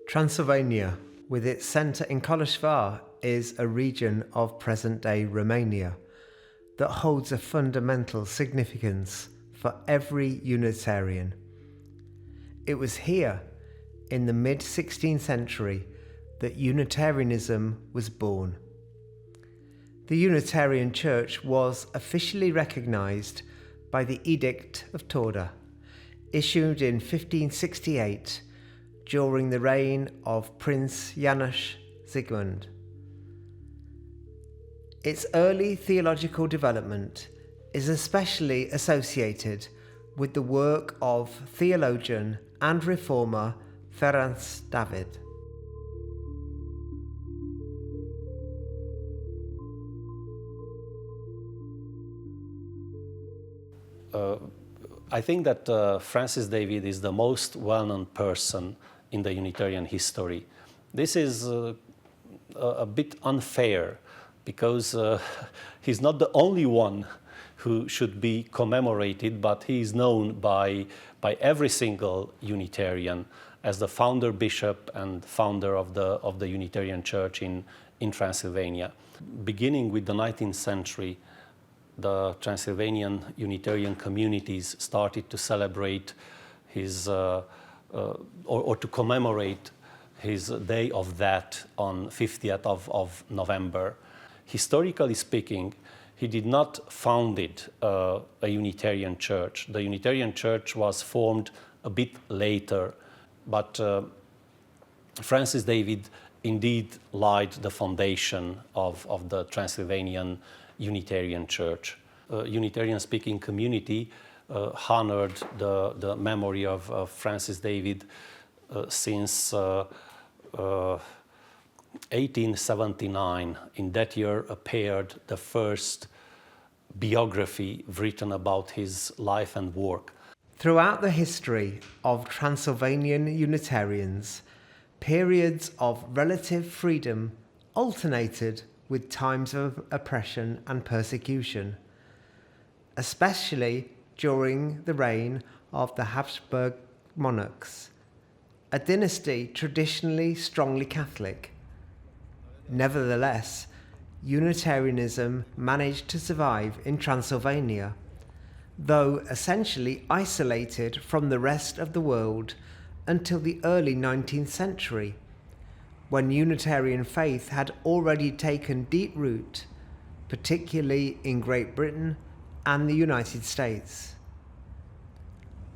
Transylvania, with its centre in Kołobrzeg, is a region of present-day Romania that holds a fundamental significance for every Unitarian. It was here, in the mid-16th century, that Unitarianism was born. The Unitarian Church was officially recognised by the Edict of Torda, issued in 1568 during the reign of Prince János Zsigmond. Its early theological development is especially associated with the work of theologian and reformer Ferenc David. I think that Francis David is the most well-known person in the Unitarian history. This is a bit unfair because he's not the only one who should be commemorated, but he is known by every single Unitarian as the founder bishop and founder of the Unitarian Church in Transylvania. Beginning with the 19th century, the Transylvanian Unitarian communities started to celebrate his, or to commemorate his day of that on 50th of November. Historically speaking, he did not found a Unitarian church. The Unitarian Church was formed a bit later, but Francis David indeed laid the foundation of the Transylvanian Unitarian Church. Unitarian-speaking community honored the memory of Francis David since 1879. In that year appeared the first biography written about his life and work. Throughout the history of Transylvanian Unitarians, periods of relative freedom alternated with times of oppression and persecution, especially during the reign of the Habsburg monarchs, a dynasty traditionally strongly Catholic. Nevertheless, Unitarianism managed to survive in Transylvania, though essentially isolated from the rest of the world until the early 19th century, when Unitarian faith had already taken deep root, particularly in Great Britain and the United States.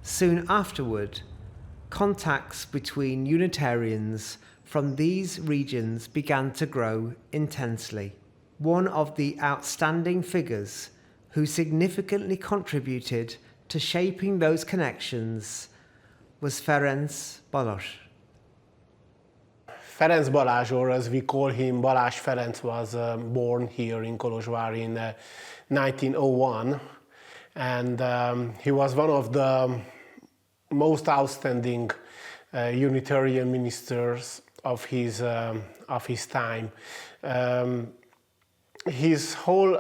Soon afterward, contacts between Unitarians from these regions began to grow intensely. One of the outstanding figures who significantly contributed to shaping those connections was Ferenc Balázs. Ferenc Balázs, or as we call him, Balázs Ferenc, was born here in Kolozsvár in 1901, and he was one of the most outstanding Unitarian ministers of his time. His whole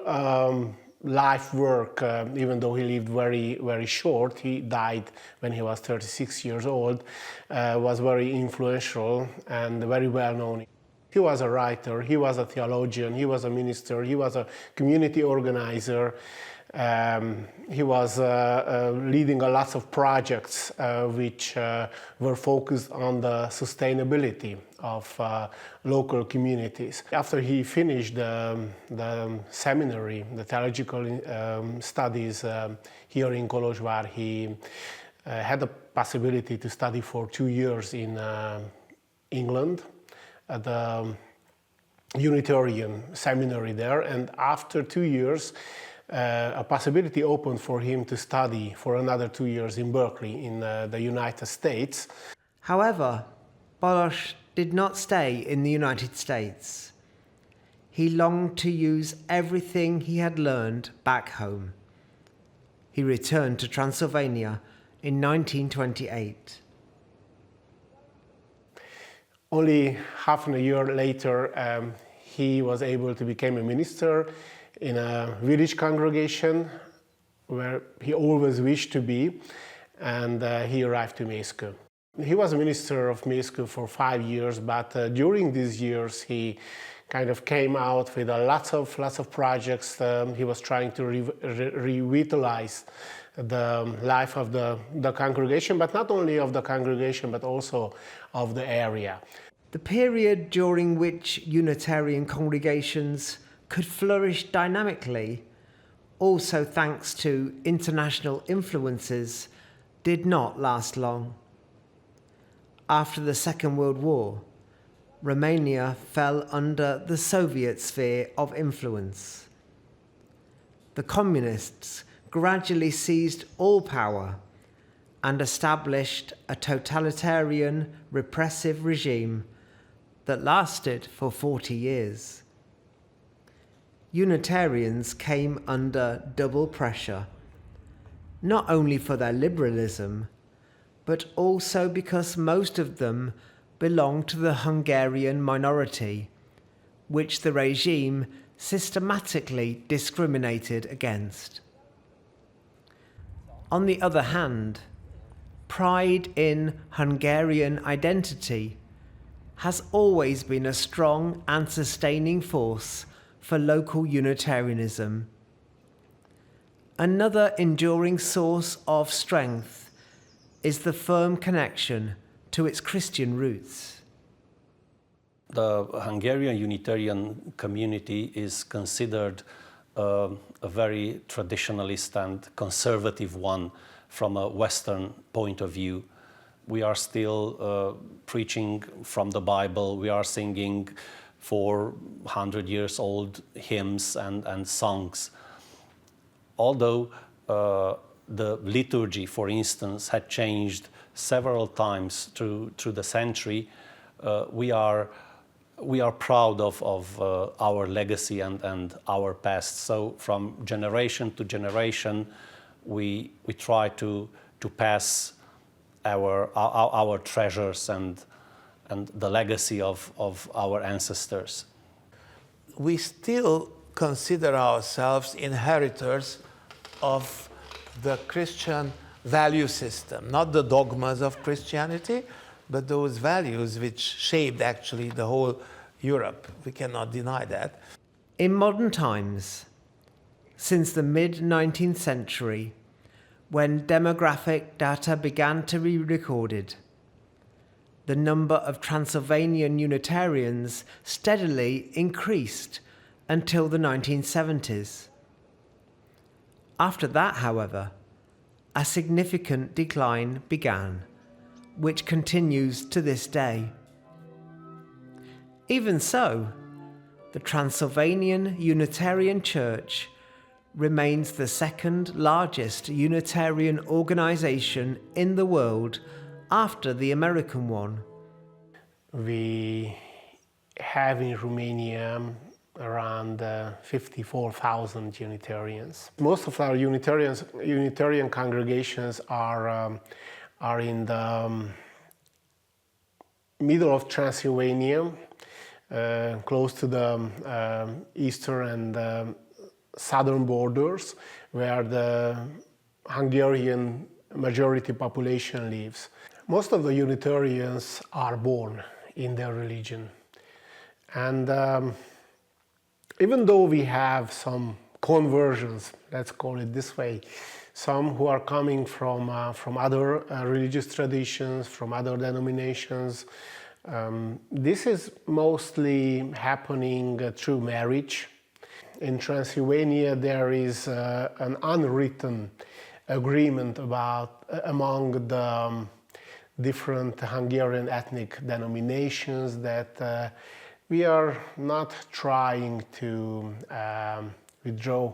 life work, even though he lived very, very short, he died when he was 36 years old, was very influential and very well known. He was a writer, he was a theologian, he was a minister, he was a community organizer. He was leading a lot of projects which were focused on the sustainability of local communities. After he finished the seminary, the theological studies here in Kolozsvár, he had the possibility to study for 2 years in England at the Unitarian seminary there, and after 2 years a possibility opened for him to study for another 2 years in Berkeley in the United States. However, Balázs did not stay in the United States. He longed to use everything he had learned back home. He returned to Transylvania in 1928. Only half a year later, he was able to become a minister in a village congregation where he always wished to be, and he arrived to Mészkő. He was a minister of míst for 5 years, but during these years he kind of came out with lots of projects. He was trying to revitalize the life of the congregation, but not only of the congregation, but also of the area. The period during which Unitarian congregations could flourish dynamically, also thanks to international influences, did not last long. After the Second World War, Romania fell under the Soviet sphere of influence. The communists gradually seized all power and established a totalitarian, repressive regime that lasted for 40 years. Unitarians came under double pressure, not only for their liberalism, but also because most of them belonged to the Hungarian minority, which the regime systematically discriminated against. On the other hand, pride in Hungarian identity has always been a strong and sustaining force for local Unitarianism. Another enduring source of strength is the firm connection to its Christian roots. The Hungarian Unitarian community is considered a very traditionalist and conservative one from a Western point of view. We are still preaching from the Bible. We are singing 400-year-old hymns and songs. Although the liturgy, for instance, had changed several times through the century, we are proud of our legacy and our past. So from generation to generation, we try to pass our treasures and the legacy of our ancestors. We still consider ourselves inheritors of the Christian value system, not the dogmas of Christianity, but those values which shaped actually the whole Europe. We cannot deny that. In modern times, since the mid-19th century, when demographic data began to be recorded, the number of Transylvanian Unitarians steadily increased until the 1970s. After that, however, a significant decline began, which continues to this day. Even so, the Transylvanian Unitarian Church remains the second largest Unitarian organization in the world after the American one. We have in Romania around 54,000 Unitarians. Most of our Unitarian congregations are in the middle of Transylvania, close to the eastern and southern borders, where the Hungarian majority population lives. Most of the Unitarians are born in their religion. And even though we have some conversions, let's call it this way, some who are coming from other religious traditions, from other denominations, this is mostly happening through marriage. In Transylvania, there is an unwritten agreement among the different Hungarian ethnic denominations that we are not trying to withdraw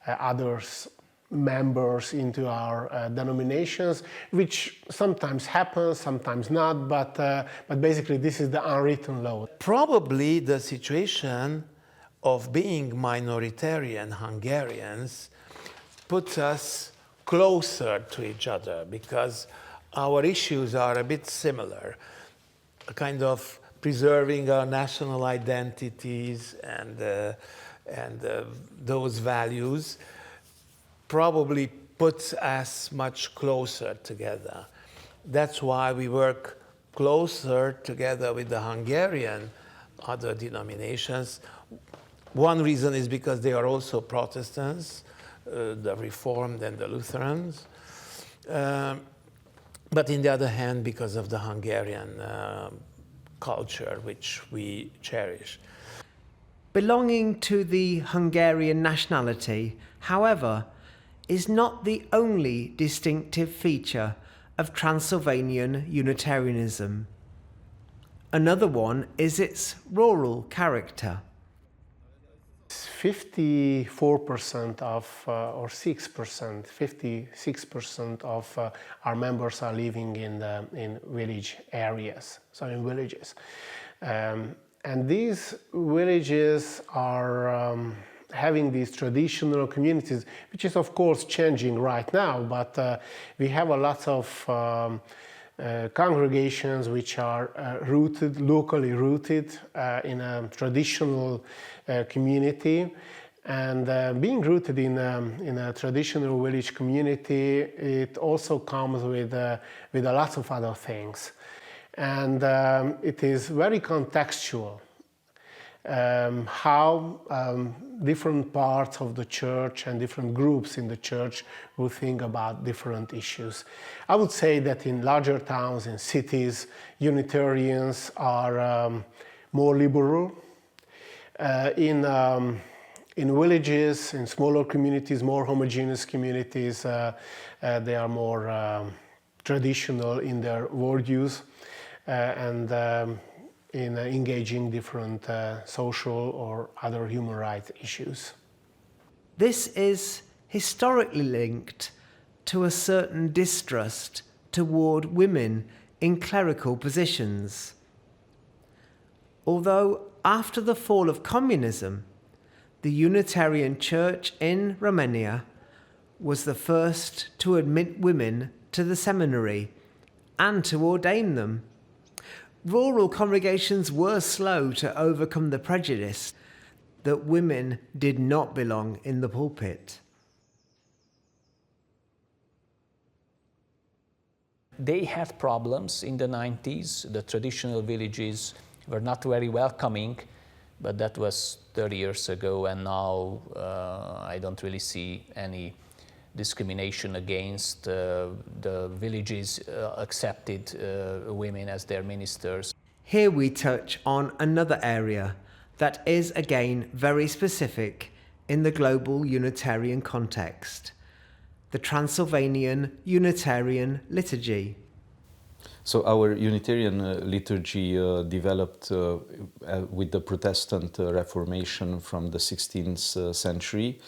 others members into our denominations, which sometimes happens, sometimes not, but basically this is the unwritten law. Probably the situation of being minoritarian Hungarians puts us closer to each other because our issues are a bit similar, a kind of preserving our national identities and those values probably puts us much closer together. That's why we work closer together with the Hungarian other denominations. One reason is because they are also Protestants, the Reformed and the Lutherans. But in the other hand, because of the Hungarian culture, which we cherish. Belonging to the Hungarian nationality, however, is not the only distinctive feature of Transylvanian Unitarianism. Another one is its rural character. 54% of, or 6%, 56% of our members are living in village areas, so in villages. And these villages are having these traditional communities, which is of course changing right now, but we have a lot of congregations which are rooted, locally rooted in a traditional community. And being rooted in a traditional village community, it also comes with a lot of other things. And it is very contextual how different parts of the church and different groups in the church will think about different issues. I would say that in larger towns, in cities, Unitarians are more liberal. In villages, in smaller communities, more homogeneous communities, they are more traditional in their worldviews and in engaging different social or other human rights issues. This is historically linked to a certain distrust toward women in clerical positions. Although after the fall of communism, the Unitarian Church in Romania was the first to admit women to the seminary and to ordain them. Rural congregations were slow to overcome the prejudice that women did not belong in the pulpit. They had problems in the 90s. The traditional villages were not very welcoming, but that was 30 years ago, and now I don't really see any discrimination against the villages accepted women as their ministers. Here we touch on another area that is again very specific in the global Unitarian context, the Transylvanian Unitarian liturgy. So our Unitarian liturgy developed with the Protestant Reformation from the 16th century.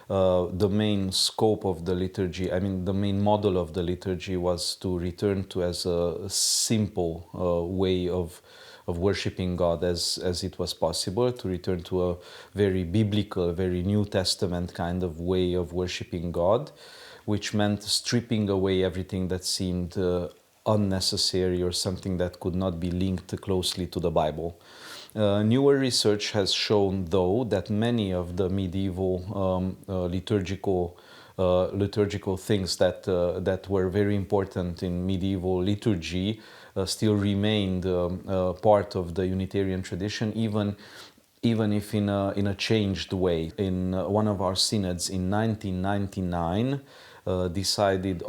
The main scope of the liturgy, the main model of the liturgy was to return to as a simple way of worshiping God as it was possible, to return to a very biblical, very New Testament kind of way of worshiping God, which meant stripping away everything that seemed unnecessary or something that could not be linked closely to the Bible. Newer research has shown, though, that many of the medieval liturgical things that were very important in medieval liturgy still remained part of the Unitarian tradition, even if in a changed way. In one of our synods in 1999, decided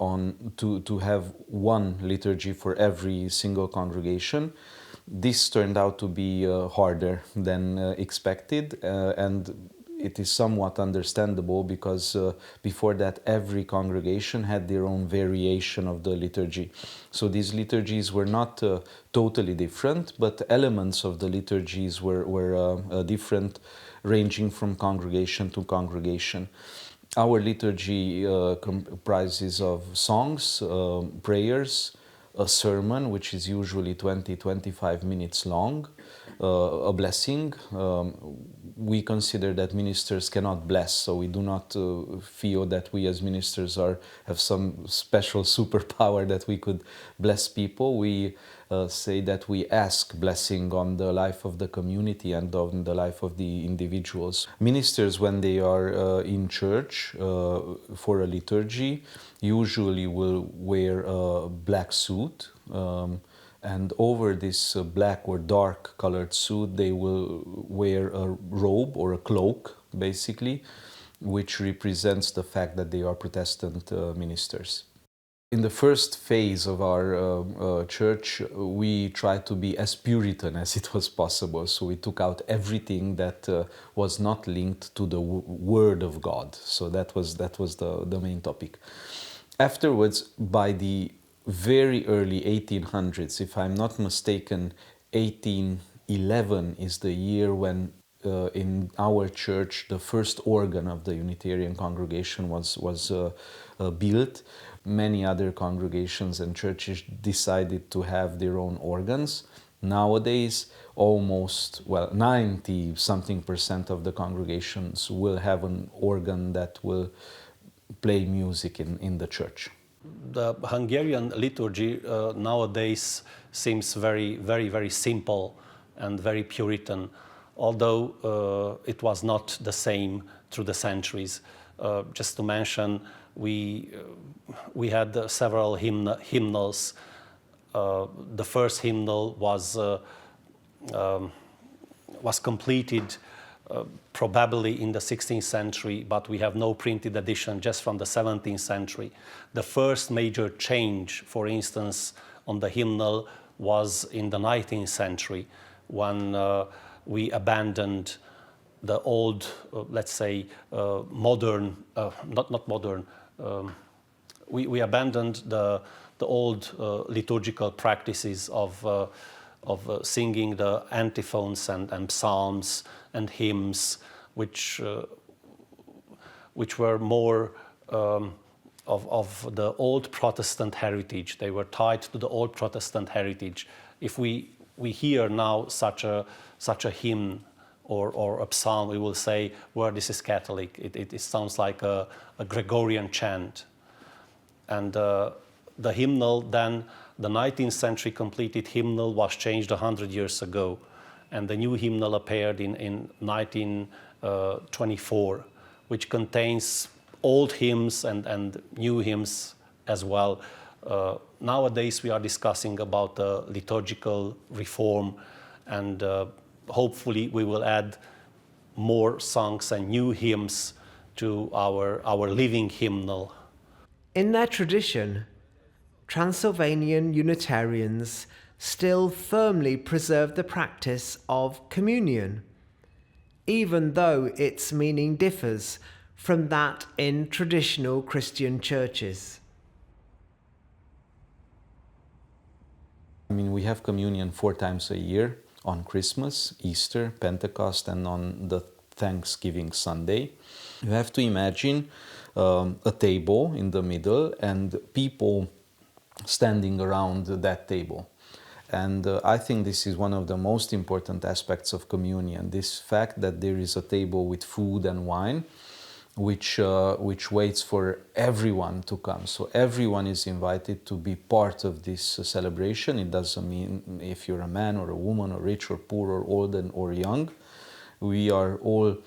to have one liturgy for every single congregation. This turned out to be harder than expected, and it is somewhat understandable because before that every congregation had their own variation of the liturgy. So these liturgies were not totally different, but elements of the liturgies were different, ranging from congregation to congregation. Our liturgy comprises of songs, prayers, a sermon, which is usually 20-25 minutes long, a blessing. We consider that ministers cannot bless, so we do not feel that we as ministers have some special superpower that we could bless people. We say that we ask blessing on the life of the community and on the life of the individuals. Ministers, when they are in church for a liturgy, usually will wear a black suit, and over this black or dark colored suit they will wear a robe or a cloak, basically, which represents the fact that they are Protestant ministers. In the first phase of our church, we tried to be as Puritan as it was possible. So we took out everything that was not linked to the Word of God. So that was the main topic. Afterwards, by the very early 1800s, if I'm not mistaken, 1811 is the year when in our church the first organ of the Unitarian congregation was built. Many other congregations and churches decided to have their own organs. Nowadays, almost 90-something% of the congregations will have an organ that will play music in the church. The Hungarian liturgy nowadays seems very, very, very simple and very Puritan, although it was not the same through the centuries. Just to mention, we had several hymnals. The first hymnal was completed probably in the 16th century, but we have no printed edition, just from the 17th century. The first major change, for instance, on the hymnal was in the 19th century, when we abandoned the old, let's say, modern, not modern, we abandoned the old liturgical practices of singing the antiphons and psalms and hymns, which were more of the old Protestant heritage. They were tied to the old Protestant heritage. If we hear now such a hymn or a psalm, we will say, well, this is Catholic. It sounds like a Gregorian chant. And the hymnal then, the 19th century completed hymnal was changed 100 years ago. And the new hymnal appeared in 1924, which contains old hymns and new hymns as well. Nowadays we are discussing about liturgical reform, and hopefully we will add more songs and new hymns to our living hymnal. In their tradition, Transylvanian Unitarians still firmly preserve the practice of communion, even though its meaning differs from that in traditional Christian churches. I mean, we have communion 4 times a year, on Christmas, Easter, Pentecost, and on the Thanksgiving Sunday. You have to imagine a table in the middle and people standing around that table. And I think this is one of the most important aspects of communion, this fact that there is a table with food and wine, which waits for everyone to come. So everyone is invited to be part of this celebration. It doesn't mean if you're a man or a woman or rich or poor or old or young. We are all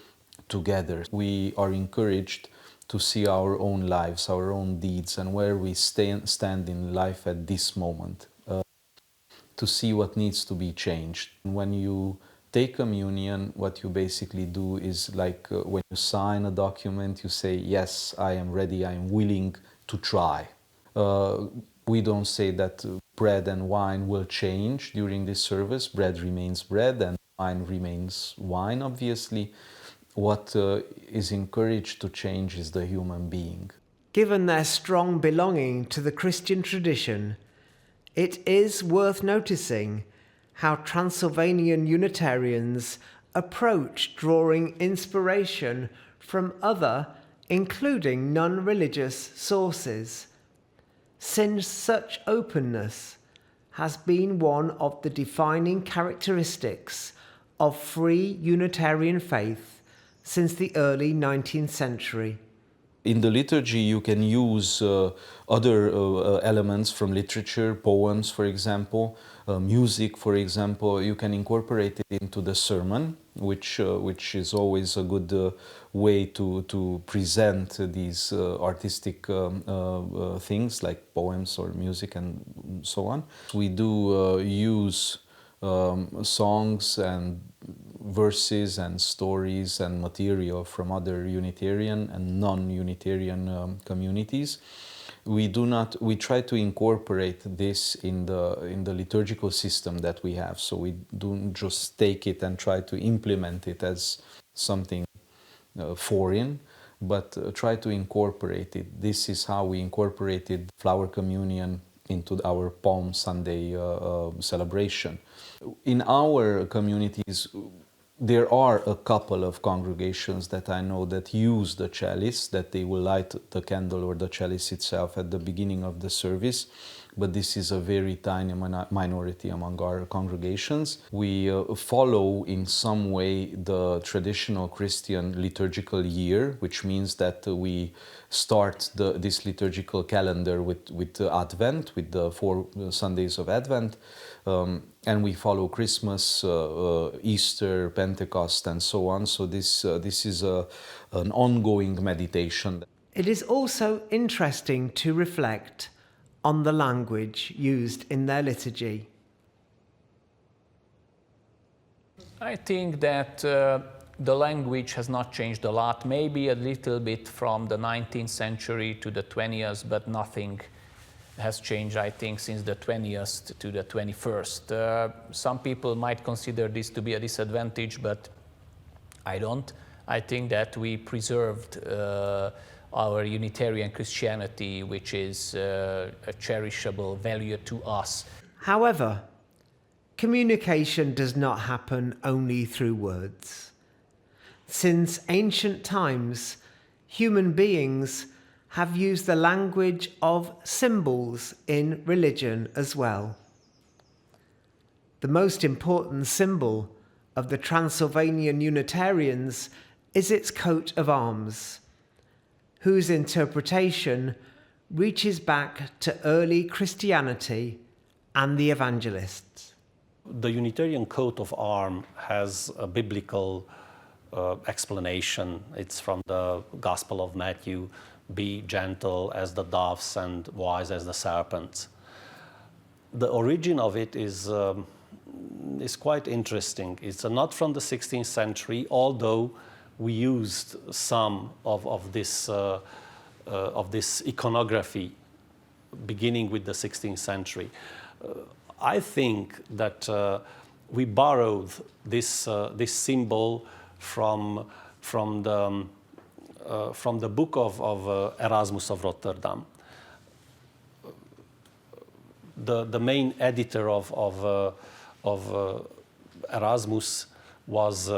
together. We are encouraged to see our own lives, our own deeds, and where we stand in life at this moment, to see what needs to be changed. When you take communion, what you basically do is like when you sign a document, you say, yes, I am ready, I am willing to try. We don't say that bread and wine will change during this service. Bread remains bread and wine remains wine, obviously. What is encouraged to change is the human being. Given their strong belonging to the Christian tradition, it is worth noticing how Transylvanian Unitarians approach drawing inspiration from other, including non-religious sources, since such openness has been one of the defining characteristics of free Unitarian faith since the early 19th century. In the liturgy, you can use other elements from literature, poems, for example, music, for example. You can incorporate it into the sermon, which is always a good way to present these artistic things like poems or music and so on. We do use songs and verses and stories and material from other Unitarian and non-Unitarian communities. We try to incorporate this in the liturgical system that we have. So we don't just take it and try to implement it as something foreign, but try to incorporate it. This is how we incorporated Flower Communion into our Palm Sunday celebration. In our communities, there are a couple of congregations that I know that use the chalice, that they will light the candle or the chalice itself at the beginning of the service, but this is a very tiny minority among our congregations. We follow in some way the traditional Christian liturgical year, which means that we start this liturgical calendar with Advent, with the 4 Sundays of Advent, and we follow Christmas, Easter, Pentecost, and so on. So this is an ongoing meditation. It is also interesting to reflect on the language used in their liturgy. I think that the language has not changed a lot, maybe a little bit from the 19th century to the 20th, but nothing has changed, I think, since the 20th to the 21st. Some people might consider this to be a disadvantage, but I don't. I think that we preserved our Unitarian Christianity, which is a cherishable value to us. However, communication does not happen only through words. Since ancient times, human beings have used the language of symbols in religion as well. The most important symbol of the Transylvanian Unitarians is its coat of arms, whose interpretation reaches back to early Christianity and the evangelists. The Unitarian coat of arms has a biblical explanation. It's from the Gospel of Matthew: be gentle as the doves and wise as the serpents. The origin of it is quite interesting. It's not from the 16th century, although we used some of this iconography beginning with the 16th century. I think that we borrowed this symbol from the book of Erasmus of Rotterdam. The main editor of Erasmus was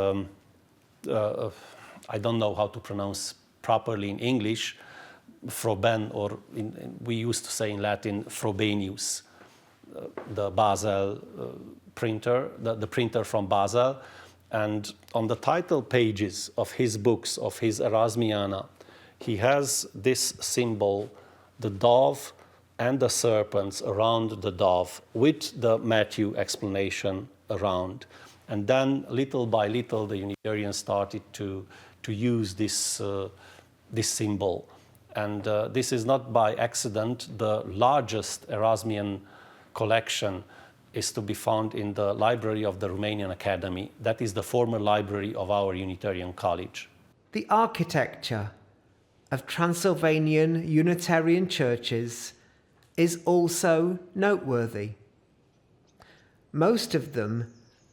I don't know how to pronounce properly in English, Froben, or we used to say in Latin Frobenius, the Basel printer, the printer from Basel. And on the title pages of his books, of his Erasmiana, he has this symbol, the dove and the serpents around the dove, with the Matthew explanation around. And then, little by little, the Unitarians started to use this symbol. And this is not by accident. The largest Erasmian collection is to be found in the library of the Romanian Academy. That is the former library of our Unitarian College. The architecture of Transylvanian Unitarian churches is also noteworthy. Most of them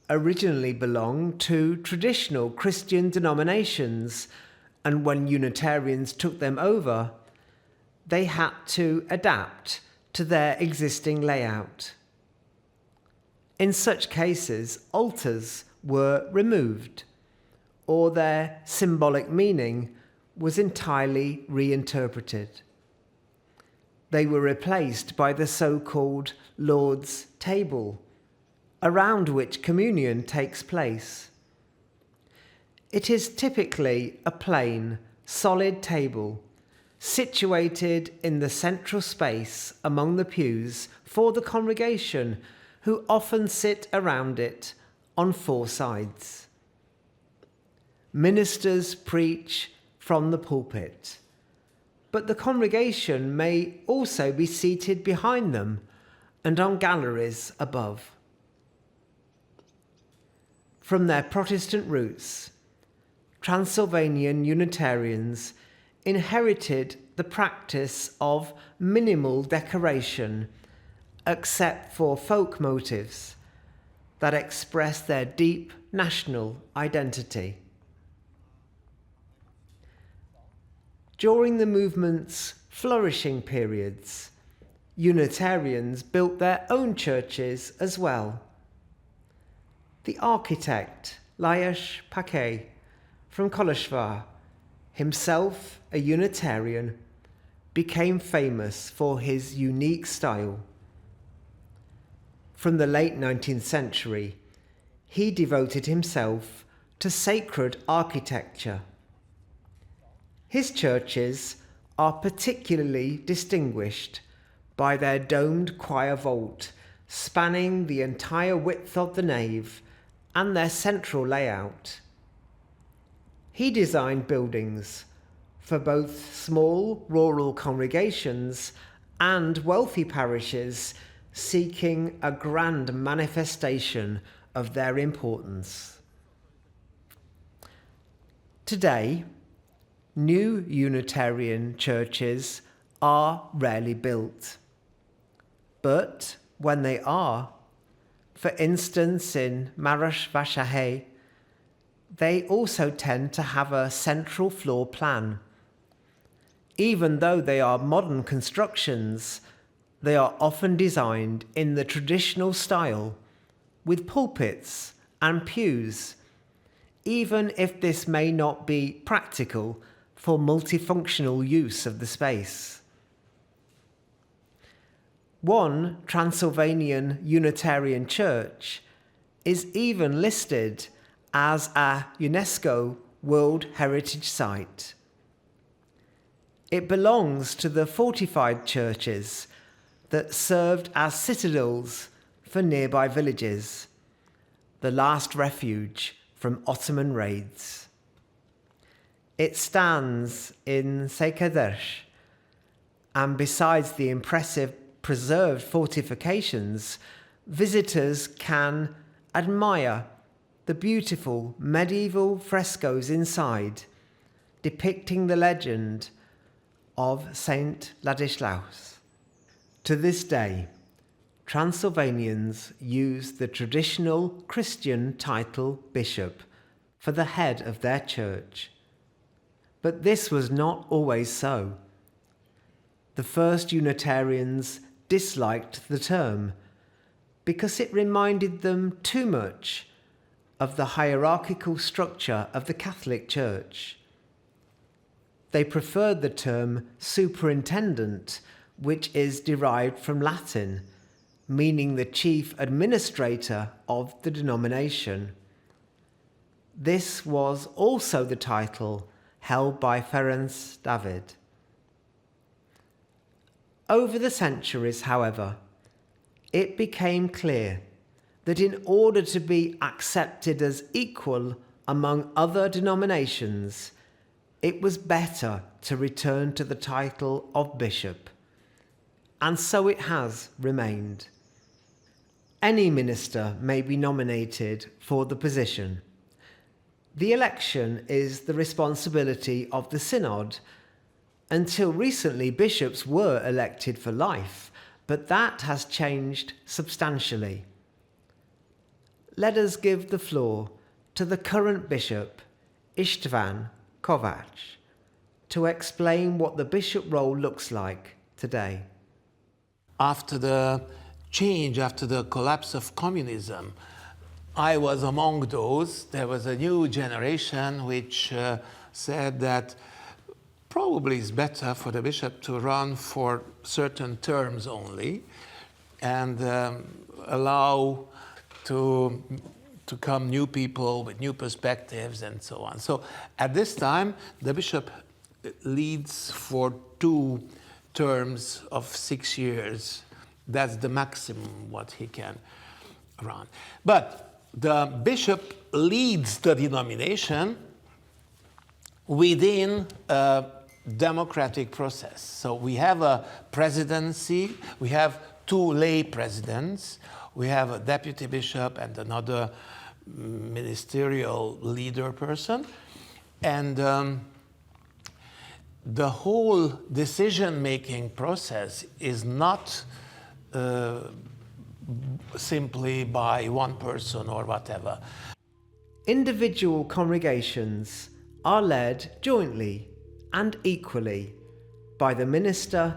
originally belonged to traditional Christian denominations, and when Unitarians took them over, they had to adapt to their existing layout. In such cases, altars were removed, or their symbolic meaning was entirely reinterpreted. They were replaced by the so-called Lord's table, around which communion takes place. It is typically a plain, solid table situated in the central space among the pews for the congregation, who often sit around it on four sides. Ministers preach from the pulpit, but the congregation may also be seated behind them and on galleries above. From their Protestant roots, Transylvanian Unitarians inherited the practice of minimal decoration, except for folk motives that express their deep national identity. During the movement's flourishing periods, Unitarians built their own churches as well. The architect Lajos Paquet from Kolozsvár, himself a Unitarian, became famous for his unique style. From the late 19th century, he devoted himself to sacred architecture. His churches are particularly distinguished by their domed choir vault spanning the entire width of the nave and their central layout. He designed buildings for both small rural congregations and wealthy parishes seeking a grand manifestation of their importance. Today, new Unitarian churches are rarely built. But when they are, for instance in Marosvásárhely, they also tend to have a central floor plan. Even though they are modern constructions, they are often designed in the traditional style, with pulpits and pews, even if this may not be practical for multifunctional use of the space. One Transylvanian Unitarian church is even listed as a UNESCO World Heritage Site. It belongs to the fortified churches that served as citadels for nearby villages, the last refuge from Ottoman raids. It stands in setkává, and besides the impressive preserved fortifications, visitors can admire the beautiful medieval frescoes inside, depicting the legend of Saint Ladislaus. To this day, Transylvanians use the traditional Christian title bishop for the head of their church. But this was not always so. The first Unitarians disliked the term because it reminded them too much of the hierarchical structure of the Catholic Church. They preferred the term superintendent, which is derived from Latin, meaning the chief administrator of the denomination. This was also the title held by Ferenc David. Over the centuries, however, it became clear that in order to be accepted as equal among other denominations, it was better to return to the title of bishop, and so it has remained. Any minister may be nominated for the position. The election is the responsibility of the synod. Until recently, bishops were elected for life, but that has changed substantially. Let us give the floor to the current bishop, István Kovács, to explain what the bishop role looks like today. After the change, after the collapse of communism, I was among those. There was a new generation which said that probably it's better for the bishop to run for certain terms only and allow to come new people with new perspectives and so on. So at this time, the bishop leads for 2 terms of 6 years. That's the maximum what he can run. But the bishop leads the denomination within a democratic process. So we have a presidency, we have 2 lay presidents, we have a deputy bishop and another ministerial leader person, and the whole decision-making process is not simply by one person or whatever. Individual congregations are led jointly and equally by the minister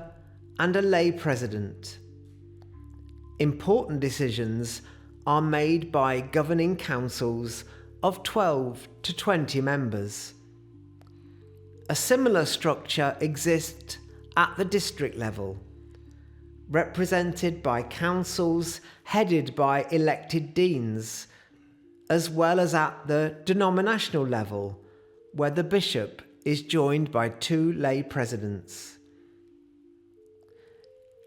and a lay president. Important decisions are made by governing councils of 12 to 20 members. A similar structure exists at the district level, represented by councils headed by elected deans, as well as at the denominational level, where the bishop is joined by 2 lay presidents.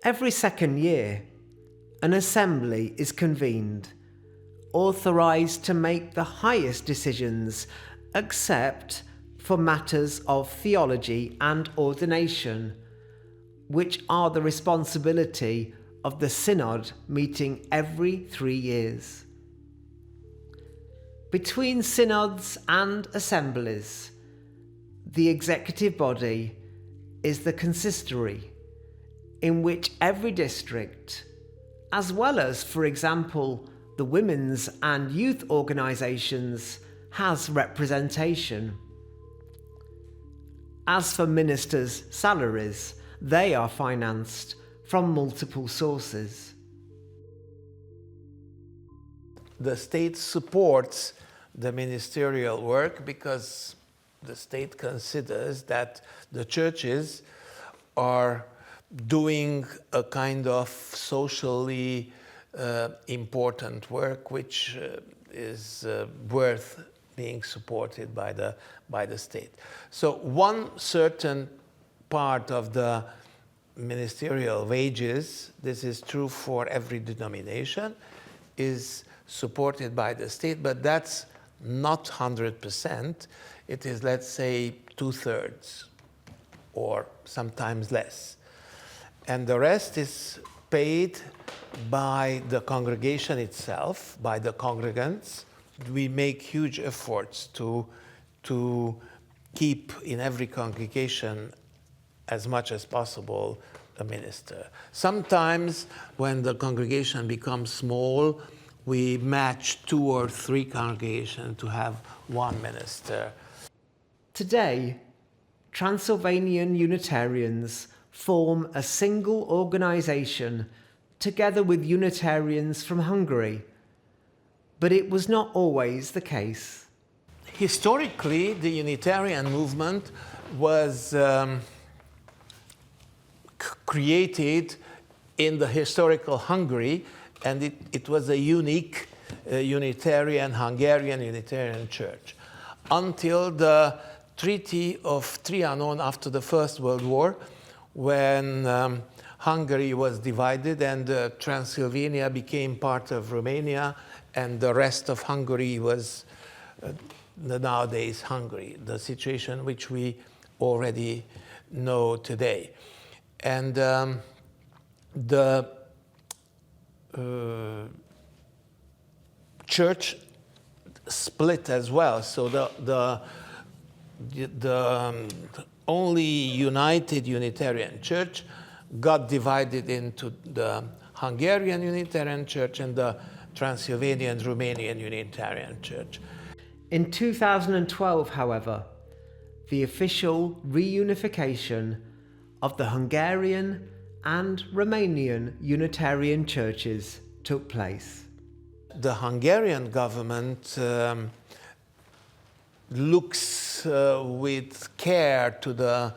Every second year, an assembly is convened, authorised to make the highest decisions except for matters of theology and ordination, which are the responsibility of the synod meeting every 3 years. Between synods and assemblies, the executive body is the consistory, in which every district, as well as, for example, the women's and youth organisations, has representation. As for ministers' salaries, they are financed from multiple sources. The state supports the ministerial work because the state considers that the churches are doing a kind of socially important work which is worth being supported by the state. So one certain part of the ministerial wages, this is true for every denomination, is supported by the state, but that's not 100%. It is, let's say, 2/3 or sometimes less. And the rest is paid by the congregation itself, by the congregants. We make huge efforts to keep in every congregation as much as possible a minister. Sometimes when the congregation becomes small, we match 2 or 3 congregations to have 1 minister. Today, Transylvanian Unitarians form a single organisation together with Unitarians from Hungary, but it was not always the case. Historically, the Unitarian movement was created in the historical Hungary, and it was a unique Unitarian, Hungarian Unitarian church. Until the Treaty of Trianon after the First World War, when Hungary was divided and Transylvania became part of Romania and the rest of Hungary was nowadays Hungary, the situation which we already know today. And the church split as well, so the only united Unitarian church got divided into the Hungarian Unitarian Church and the Transylvanian Romanian Unitarian Church. In 2012, however, the official reunification of the Hungarian and Romanian Unitarian churches took place. The Hungarian government looks with care to the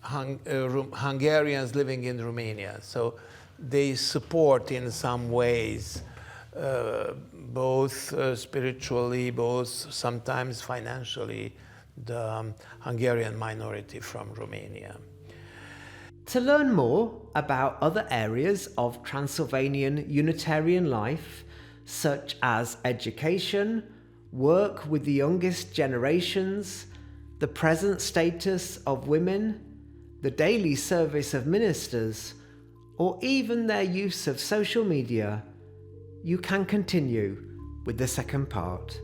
Hungarians living in Romania. So they support in some ways, both spiritually, both sometimes financially, the Hungarian minority from Romania. To learn more about other areas of Transylvanian Unitarian life, such as education, work with the youngest generations, the present status of women, the daily service of ministers, or even their use of social media, you can continue with the second part.